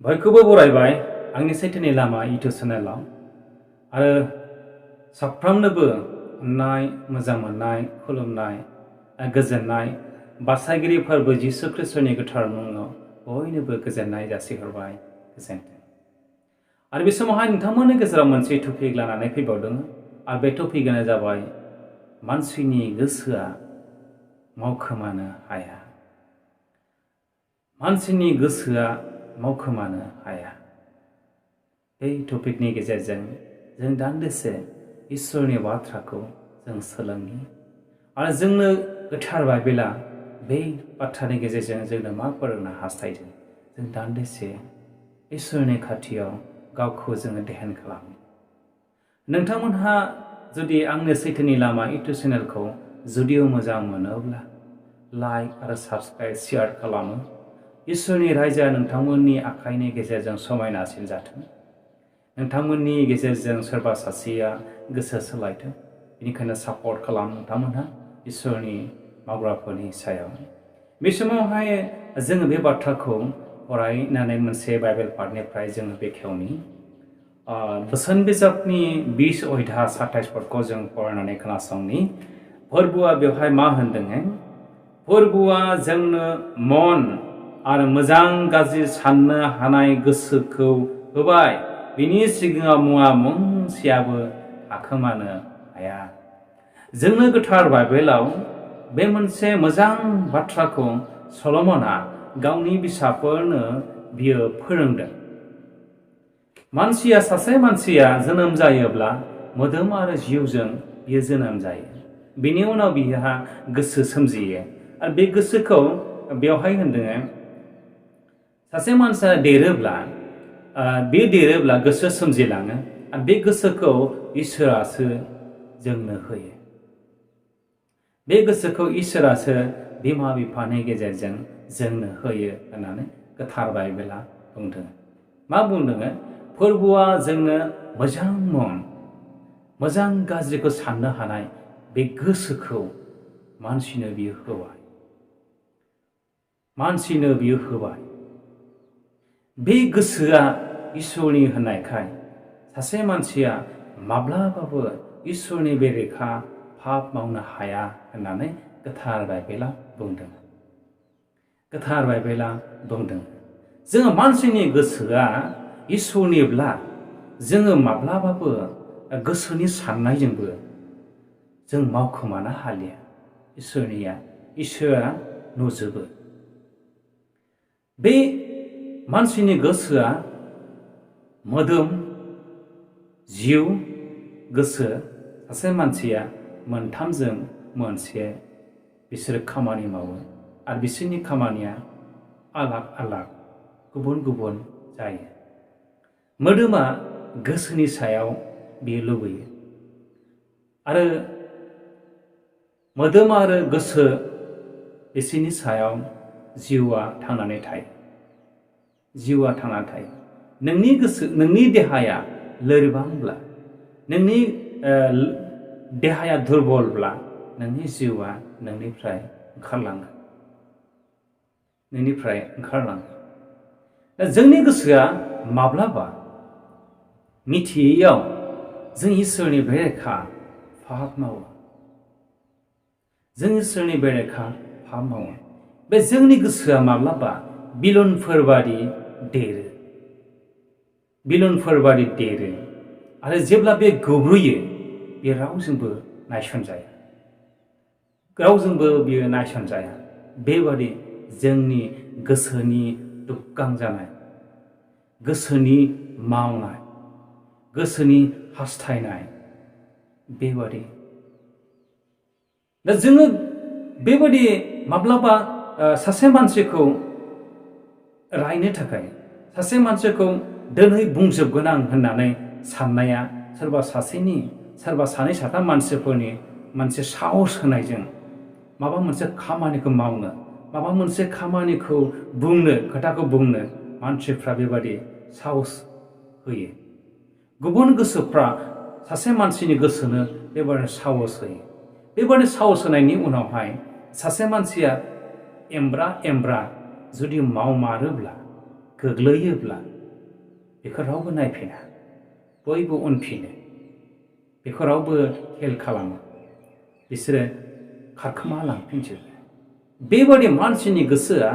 बयखौबो बरायबाय आंनि सैथोनि लामा YouTube चेनेलाव आरो साफ्रोमनोबो अननाय मोजां मोननाय खुलुमनाय गोजोननाय बासायगिरि फोरबो जिसु ख्रिस्टनि गोथार मुङाव बयनोबो गोजोननाय जासिहरबाय गोजोनथों। आरो बे समावहाय नोंथांमोननि गेजेराव मोनसे टपिक लानानै फैबावदों आरो बे टपिकआनो जाबाय मानसिनि गोसोआ मावखोमानो हाया। मानसिनि गोसोआ मावखोमानो हाया। बे टपिकनि गेजेरजों जों दान्दिसे इसोरनि बाथ्राखौ जों सोलोंनि आरो जोंनो गोथार बाइबेला बे बाथ्रानि गेजेरजों जोंनो मा फोरोंनो हास्थायदों जों दान्दिसे इसोरनि खाथियाव गावखौ जोङो ध्यान खालामो। नोंथांमोनहा जुदि आंनि सैथोनि लामा YouTube चेनेलखौ जुदियो मोजां मोनोब्ला लाइक आरो साबस्क्राइब शेयार खालामो। इसोरनि रायजोआ नोंथांमोननि आखाइनि गेजेरजों समायनासिन जाथों। नोंथांमोननि गेजेरजों सोरबा सासेया गोसो सोलायथों। बेनिखायनो सापर्ट खालाम नोंथांमोनहा इसोरनि मावग्राफोरनि सायाव। बे समावहाय जोङो बे बाथ्राखौ फरायनानै मोनसे बाइबेल पार्टनिफ्राय जोङो बेखेवनि बोसोन बिजाबनि 20 अध्याय 27 पदखौ जों फरायनानै खोनासंनि। फोरबोआ बेवहाय मा होनदों? फोरबोआ जोंनो मन आरो मोजां गाज्रि साननो हानाय गोसोखौ होबाय। बिनि सिगाङाव मुवा मोनसेयाबो थाखोमानो हाया। जोंनो गोथार बाइबेलाव बे मोनसे मोजां बाथ्राखौ सल'मनआ गावनि फिसाफोरनो बियो फोरोंदों। सासे मानसिया जोनोम जायोब्ला मोदोम आरो जिउजों बियो जोनोम जायो। बिनि उनाव बिहा गोसो सोमजियो आरो बे गोसोखौ बेवहाय होनदों सासे मानसिया देरोब्ला गोसो सोमजिलाङो आरो बे गोसोखौ इसोरासो जोंनो होयो। बे गोसोखौ इसोरासो बिमा बिफानि गेजेरजों जोंनो होयो होननानै गोथार बाइबेला बुंदों। मा बुंदों? फोरबोआ जोंनो मोजां मन, मोजां गाज्रिखौ साननो हानाय बे गोसोखौ मानसिनो बियो होबाय। बे गोसोआ इसोरनि होननायखाय सासे मानसिया माब्लाबाबो इसोरनि बेरेखा पाप मावनो हाया होननानै गोथार बाइबेला बुंदों। जोङो मानसिनि गोसोआ इसोरनिब्ला जोङो माब्लाबाबो गोसोनि साननायजोंबो जों मावखोमानो हालिया। इसोरा नुजोबो। बे मानसिनि गोसोआ मोदोम, जिउ, गोसो सासे मानसिया मोनथामजों मोनसे बिसोरो खामानि मावो आरो बिसोरनि खामानिया आलाग आलाग गुबुन गुबुन जायो। मोदोमा गोसोनि सायाव बियो लुबैयो आरो मोदोम आरो गोसो बिसोरनि सायाव जिउआ थांनानै थायो। नोंनि देहाया लोरबांब्ला, नोंनि देहाया दुरबलब्ला नोंनि जिउआ नोंनिफ्राय ओंखारलाङो। दा जोंनि गोसोआ माब्लाबा मिथियैयाव जों इसोरनि बेरेखा पाप मावो। बे जोंनि गोसोआ माब्लाबा बिलुनफोर बादि देरो आरो जेब्ला बे गुब्रुयो बे रावजोंबो नायसनजाया। बेबादि जोंनि गोसोनि दुग्गां जानाय, गोसोनि मावनाय, गोसोनि हास्थायनाय बेबादि। दा जोङो बेबादि माब्लाबा सासे मानसिखौ रायनो थाखाय, सासे मानसिखौ दिनै बुंजोबगोन आं होननानै साननाया सोरबा सानै साथाम मानसिफोरनि मोनसे साहस होनायजों माबा मोनसे खामानिखौ मावनो, माबा मोनसे खामानिखौ खोथाखौ बुंनो मानसिफ्रा बेबादि साहस होयो। गुबुन गोसोफ्रा सासे मानसिनि गोसोनो बेबादि साहस होयो। बेबादि साहस होनायनि उनावहाय सासे मानसिया एमब्रा जुदि मावमारोब्ला गोग्लैयोब्ला बेखौ रावबो नायफिना बयबो उनफिनो बेखौ रावबो खेल खालामा बिसोरो खारखोमा लांफिनजोबो बेबादि मानसिनि गोसोआ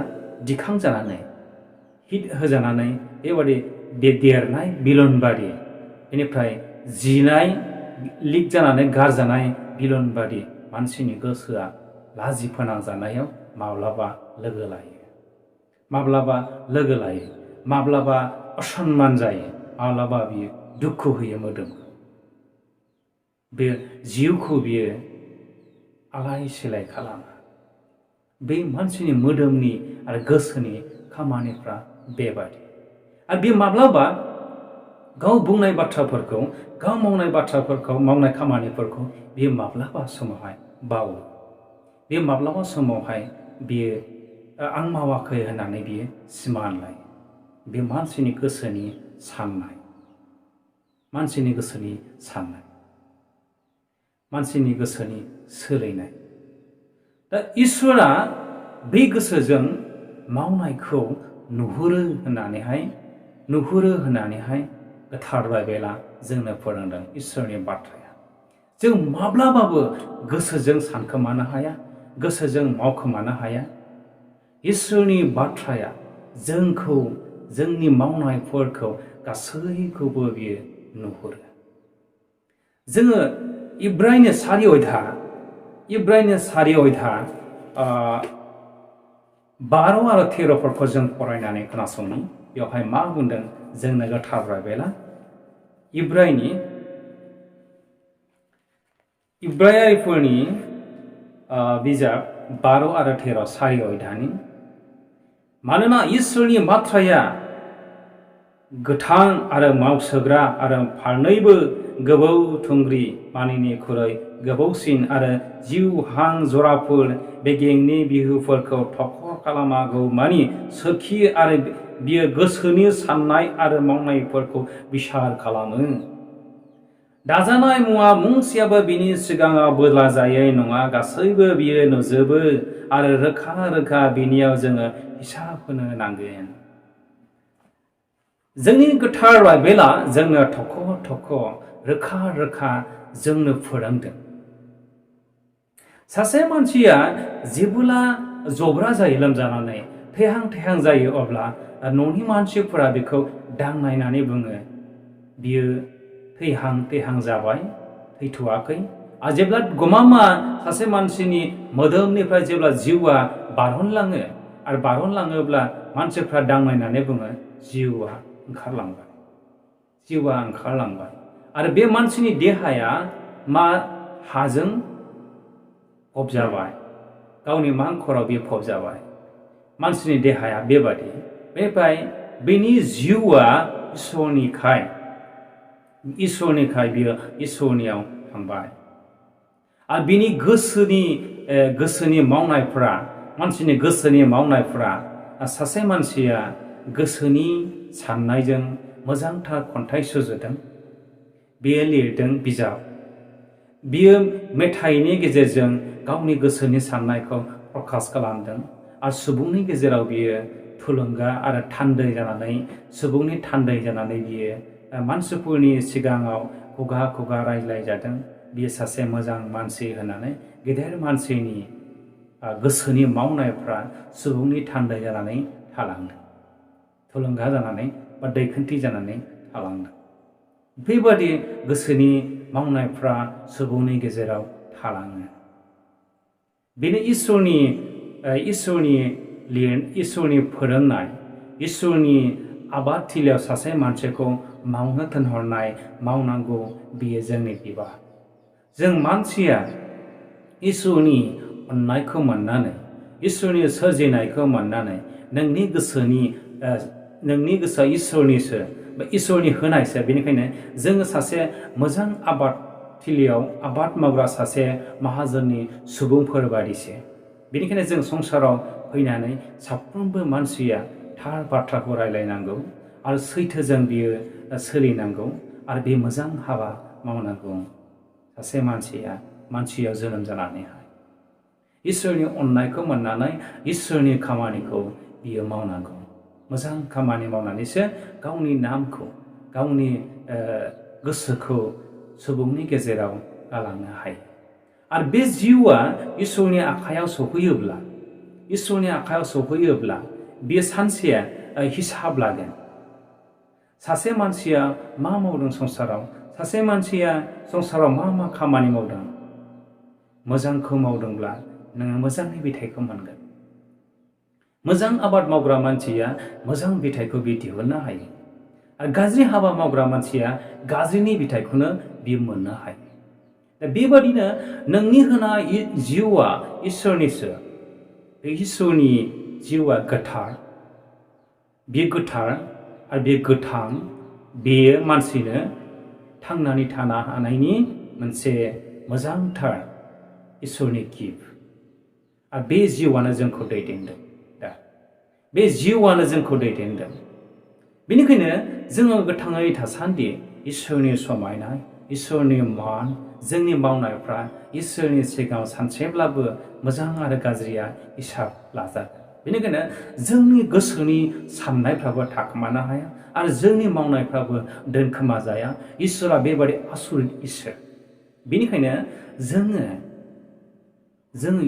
दिखांजानानै हिट होजानानै बेबादि देरनाय बिलनबादि बेनिफ्राय जिनाय लिक जानानै गारजानाय बिलनबादि मानसिनि गोसोआ लाजि फोनांजानायाव माब्लाबा लोगो लायो माब्लाबा असनमान जायो माब्लाबा बियो दुखु होयो मोदोमखौ बे जिउखौ बियो आलाय सिलाय खालामो बे मानसिनि मोदोमनि आरो गोसोनि खामानिफ्रा बेबादि आरो बे माब्लाबा गाव बुंनाय बाथ्राफोरखौ गाव मावनाय खामानिफोरखौ बियो माब्लाबा समावहाय बावो बे माब्लाबा समावहाय बियो आं मावाखै होननानै बियो सिमान लायो बे मानसिनि गोसोनि साननाय मानसिनि गोसोनि सोलायनाय दा इसोरा बे गोसोजों मावनायखौ नुहुरो होननानैहाय गोथार बाइबेला जोंनो फोरोंदों इसोरनि बाथ्राया जों माब्लाबाबो गोसोजों सानखोमानो हाया गोसोजों मावखोमानो हाया इसोरनि बाथ्राया जोंखौ जोंनि मावनायफोरखौ गासैखौबो बियो नुहुरो जोङो इब्रायनो 4 अध्याय 12 आरो 13 जों फरायनानै खोनासंनि बेवहाय मा बुंदों जोंनो गोथार बाइबेला इब्रायारिफोरनि बिजाब 12 आरो 13 4 अध्यायनि मानोना इसोरनि बाथ्राया गोथां आरो मावसोग्रा आरो फारनैबो गोबौ थुंग्रि मानिनिख्रुइ गोबौसिन आरो जिउ हां जराफोर बेगेंनि बिहुफोरखौ थख' खालामागौ मानि सोरखियो आरो बियो गोसोनि साननाय आरो मावनायफोरखौ बिसार खालामो दाजानाय मुवा मुंसेयाबो बिनि सिगाङाव बोला जायै नङा गासैबो बियो नुजोबो आरो रोखा बिनियाव जोङो हिसाब होनो नांगोन जोंनि गोथार बाइबेला जोंनो थख' रोखा जोंनो फोरोंदों सासे मानसिया जेब्ला जब्रा जायो लोमजानानै थैहां जायो अब्ला न'नि मानसिफोरा बेखौ दांनायनानै बुङो बियो थैहां जाबाय थैथ'वाखै आरो जेब्ला गमामा सासे मानसिनि मोदोमनिफ्राय जेब्ला जिउआ बारहनलाङोब्ला मानसिफ्रा दांनायनानै बुङो जिउआ ओंखारलांबाय आरो बे मानसिनि देहाया हाजों फबजाबाय गावनि मांखराव बे फबजाबाय मानसिनि देहाया बेबादि बेनिफ्राय बेनि जिउआ इसोरनिखाय बियो इसोरनियाव थांबाय आरो बिनि गोसोनि मावनायफ्रा मानसिनि गोसोनि मावनायफ्रा सासे मानसिया गोसोनि साननायजों मोजांथार खन्थाइ सुजुदों बियो लिरदों बिजाब बियो मेथाइनि गेजेरजों गावनि गोसोनि साननायखौ प्रकाश खालामदों आरो सुबुंनि गेजेराव बियो थुलुंगा आरो थान्दै जानानै बियो मानसिफोरनि सिगाङाव खुगा रायज्लाय जादों बियो सासे मोजां मानसि होननानै गेदेर मानसिनि गोसोनि मावनायफ्रा सुबुंनि थान्दै जानानै थालांदों थुलुंगा जानानै बा दैखान्थि जानानै थालांदों बेबादि गोसोनि मावनायफ्रा सुबुंनि गेजेराव थालाङो बेनो इसोरनि फोरोंनाय इसोरनि आबाद थिलियाव सासे मानसिखौ मावनो थिनहरनाय मावनांगौ बियो जोंनि बिबान जों मानसिया इसोरनि अननायखौ मोननानै इसोरनि सोरजिनायखौ मोननानै नोंनि गोसोआ इसोरनिसो बा इसोरनि होनायसो बेनिखायनो जोङो सासे मोजां आबाद थिलियाव आबाद मावग्रा सासे माहाजोननि सुबुंफोर बादिसो बेनिखायनो जों संसाराव फैनानै साफ्रोमबो मानसिया थार बाथ्राखौ रायलायनांगौ आरो सैथोजों बियो सोलिनांगौ आरो बे मोजां हाबा मावनांगौ सासे मानसियाव जोनोम जानानैहाय इसोरनि अननायखौ मोननानै इसोरनि खामानिखौ बियो मावनांगौ मोजां खामानि मावनानैसो गावनि नामखौ गावनि गोसोखौ सुबुंनि गेजेराव गालांनो हायो आरो बे जिउआ इसोरनि आखायाव सौफैयोब्ला बे सानसेया हिसाब लागोन सासे मानसिया मा मावदों संसाराव सासे मानसिया संसाराव मा खामानि मावदों मोजांखौ मावदोंब्ला नोङो मोजांनि बिथाइखौ मोनगोन मोजां आबाद मावग्रा मानसिया मोजां बिथाइखौ बि दिहुननो हायो आरो गाज्रि हाबा मावग्रा मानसिया गाज्रिनि बिथाइखौनो बियो मोननो हायो दा बेबादिनो नोंनि होनाय जिउआ इसोरनिसो बे इसोरनि जिउआ गोथार बे गोथार आरो बे गोथां बेयो मानसिनो थांनानै थानो हानायनि मोनसे मोजांथार इसोरनि गिफ्ट आरो बे जिउआनो जोंखौ दैदेनदों दा बे जिउआनो जोंखौ दैदेनदों बेनिखायनो जोङो गोथाङै थासान्दि इसोरनि समायनाय इसोरनि मान जोंनि मावनायफ्रा इसोरनि सिगाङाव सानसेब्लाबो मोजां आरो गाज्रिया हिसाब लाजागोन बेनिखायनो जोंनि गोसोनि साननायफ्राबो थाखोमानो हाया आरो जोंनि मावनायफ्राबो दोनखोमा जाया इसोरा बेबादि आसुरित इसोर बेनिखायनो जोङो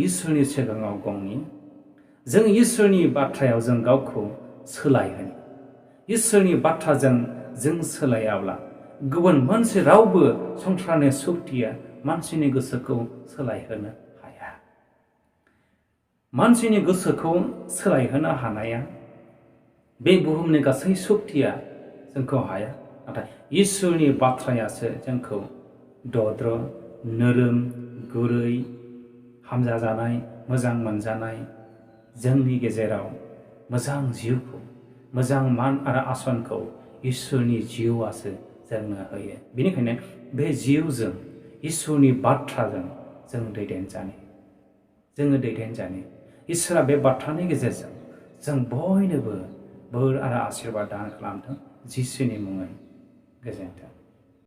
इसोरनि सिगाङाव गंनि जों इसोरनि बाथ्रायाव जों गावखौ सोलायहोनो इसोरनि बाथ्राजों जों सोलायाब्ला गुबुन मोनसे रावबो संसारनि सक्तिया मानसिनि गोसोखौ सोलायहोनो हाया मानसिनि गोसोखौ सोलायहोनो हानाया बे बुहुमनि गासै सक्तिया जोंखौ हाया नाथाय इसोरनि बाथ्रायासो जोंखौ दद्र नोरोम गुरै हामजाजानाय मोजां मोनजानाय जोंनि गेजेराव मोजां जिउखौ मोजां मान आरो आसनखौ इसोरनि जिउआसो जोंनो होयो बेनिखायनो बे जिउजों इसोरनि बाथ्राजों जों दैदेनजानो इसोरा बे बाथ्रानि गेजेरजों जों बयनोबो बोर आरो आशीर्बाद दान खालामथों जिसुनि मुङै गोजोन्थों।